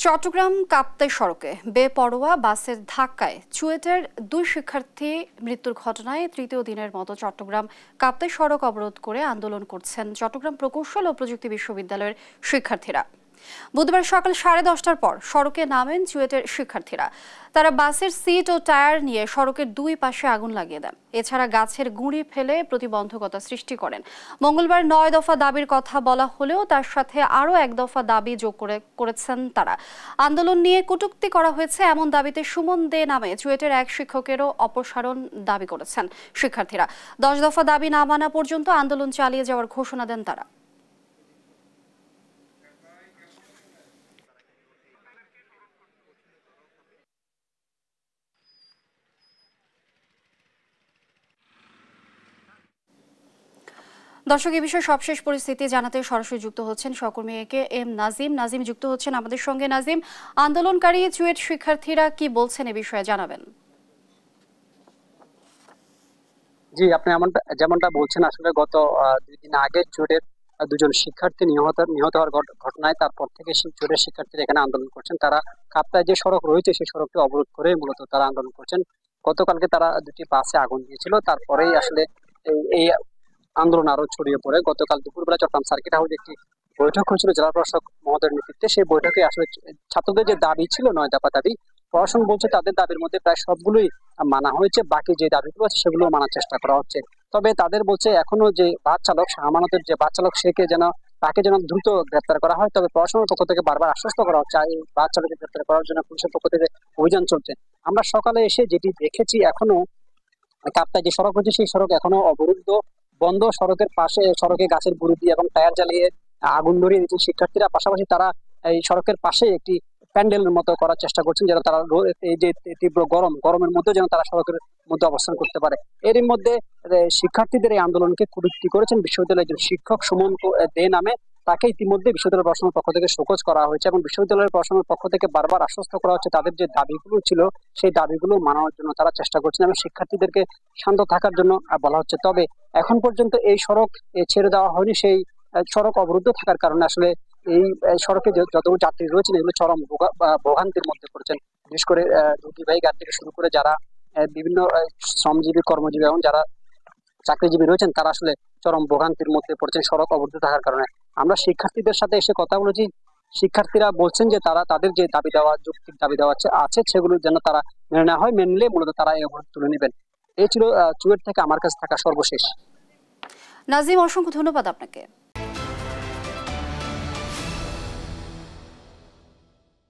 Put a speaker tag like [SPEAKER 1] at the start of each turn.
[SPEAKER 1] চট্টগ্রাম কাপ্তাই সড়কে বেপরোয়া বাসের ধাক্কায় চুয়েটের 2 শিক্ষার্থী মৃত্যুর ঘটনায় তৃতীয় দিনের মতো চট্টগ্রাম কাপ্তাই সড়ক অবরোধ করে আন্দোলন করছেন চট্টগ্রাম প্রকৌশল ও প্রযুক্তি বিশ্ববিদ্যালয়ের শিক্ষার্থীরা। বুধবার সকাল 10:30টার পর সড়কে নামেন চুয়েটের শিক্ষার্থীরা। তারা বাসের সিট ও টায়ার নিয়ে সড়কের 2 পাশে আগুন লাগিয়ে দেন। এছাড়া গাছের গুঁড়ি ফেলে প্রতিবন্ধকতা সৃষ্টি করেন। মঙ্গলবার 9 দফা দাবির কথা বলা হলেও তার সাথে আরও 1 দফা দাবি যোগ করেছেন তারা। আন্দোলন নিয়ে কটূক্তি করা হয়েছে এমন দাবিতে সুমন দে নামে চুয়েটের এক শিক্ষকেরও অপসারণ দাবি করেছেন শিক্ষার্থীরা। 10 দফা দাবি না মানা পর্যন্ত আন্দোলন চালিয়ে যাওয়ার ঘোষণা দেন তারা। দর্শক, এই বিষয়ে সবশেষ পরিস্থিতি জানাতে সরাসরি যুক্ত হচ্ছেন সহকর্মী এম নাজিম যুক্ত হচ্ছেন আমাদের সঙ্গে। নাজিম, আন্দোলনকারী চুয়েট শিক্ষার্থীরা কি বলছেন এ বিষয়ে জানাবেন।
[SPEAKER 2] জি, আপনি যেমনটা বলছেন, আসলে গত 2 দিন আগে চুয়েটের 2জন শিক্ষার্থী নিহত হওয়ার ঘটনায় তারপর থেকে চুয়েটের শিক্ষার্থীরা এখানে আন্দোলন করছেন। তারা কাপ্তায় যে সড়ক রয়েছে সেই সড়কটি অবরোধ করে মূলত তারা আন্দোলন করছেন। গতকালকে তারা 2টি বাসে আগুন দিয়েছিল। তারপরেই আসলে এই আন্দোলন আরো ছড়িয়ে পড়ে। গতকাল দুপুরবেলা চট্টগ্রাম সার্কিট হাউসে একটি বৈঠক হয়েছিল জেলা প্রশাসক মহোদয়ের নেতৃত্বে। সেই বৈঠকে আসলে ছাত্রদের যে দাবি ছিল 9 দফা দাবি, প্রশাসন বলছে তাদের দাবির মধ্যে প্রায় সবগুলোই মানা হয়েছে, বাকি যে দাবিগুলো আছে সেগুলো মানার চেষ্টা করা হচ্ছে। তবে তাদের বলছে এখনো যে বাস চালক, আমানতের যে বাস চালক তাকে যেন দ্রুত গ্রেপ্তার করা হয়। তবে প্রশাসনের পক্ষ থেকে বারবার আশ্বস্ত করা হচ্ছে এই বাস চালককে গ্রেপ্তার করার জন্য পুলিশের পক্ষ থেকে অভিযান চলছে। আমরা সকালে এসে যেটি দেখেছি, এখনো কাপ্তায় যে সড়ক রয়েছে সেই সড়ক এখনো অবরুদ্ধ, বন্ধ। সড়কের পাশে সড়কে গাছের গুঁড়ি দিয়ে এবং টায়ার জ্বালিয়ে আগুন ধরিয়ে দিচ্ছেন শিক্ষার্থীরা। পাশাপাশি তারা এই সড়কের পাশে একটি প্যান্ডেলের মতো করার চেষ্টা করছেন, যেন তারা এই যে তীব্র গরমের মধ্যে যেন তারা সড়কের মধ্যে অবস্থান করতে পারে। এরই মধ্যে শিক্ষার্থীদের এই আন্দোলনকে কটূক্তি করেছেন বিশ্ববিদ্যালয়ের একজন শিক্ষক সুমন দে নামে। তাকে ইতিমধ্যে বিশ্ববিদ্যালয় প্রশাসনের পক্ষ থেকে শোকজ করা হয়েছে এবং বিশ্ববিদ্যালয়ের প্রশাসনের পক্ষ থেকে বারবার আশ্বস্ত করা হচ্ছে তাদের যে দাবিগুলো ছিল সেই দাবিগুলো মানানোর জন্য তারা চেষ্টা করছেন এবং শিক্ষার্থীদেরকে শান্ত থাকার জন্য বলা হচ্ছে। তবে এখন পর্যন্ত এই সড়ক ছেড়ে দেওয়া হয়নি। সেই সড়ক অবরুদ্ধ থাকার কারণে আসলে এই সড়কে যতগুলো যাত্রী রয়েছেন এগুলো চরম ভোগান্তির মধ্যে পড়েছেন। বিশেষ করে দুটিবাহী গাড়ি থেকে শুরু করে যারা বিভিন্ন শ্রমজীবী, কর্মজীবী এবং যারা চাকরিজীবী রয়েছেন তারা আসলে চরম ভোগান্তির মধ্যে পড়েছেন সড়ক অবরুদ্ধ থাকার কারণে। আমরা শিক্ষার্থীদের সাথে এসে কথা বলেছি। শিক্ষার্থীরা বলছেন যে তাদের যে যৌক্তিক দাবি দেওয়া আছে সেগুলো যেন তারা মেনে নেওয়া হয়। মেনে নিলে মূলত তারা এই অবরোধ তুলে নেবেন। এই ছিল চুয়েট থেকে আমার কাছে থাকা সর্বশেষ।
[SPEAKER 1] নাজিম, অসংখ্য ধন্যবাদ আপনাকে।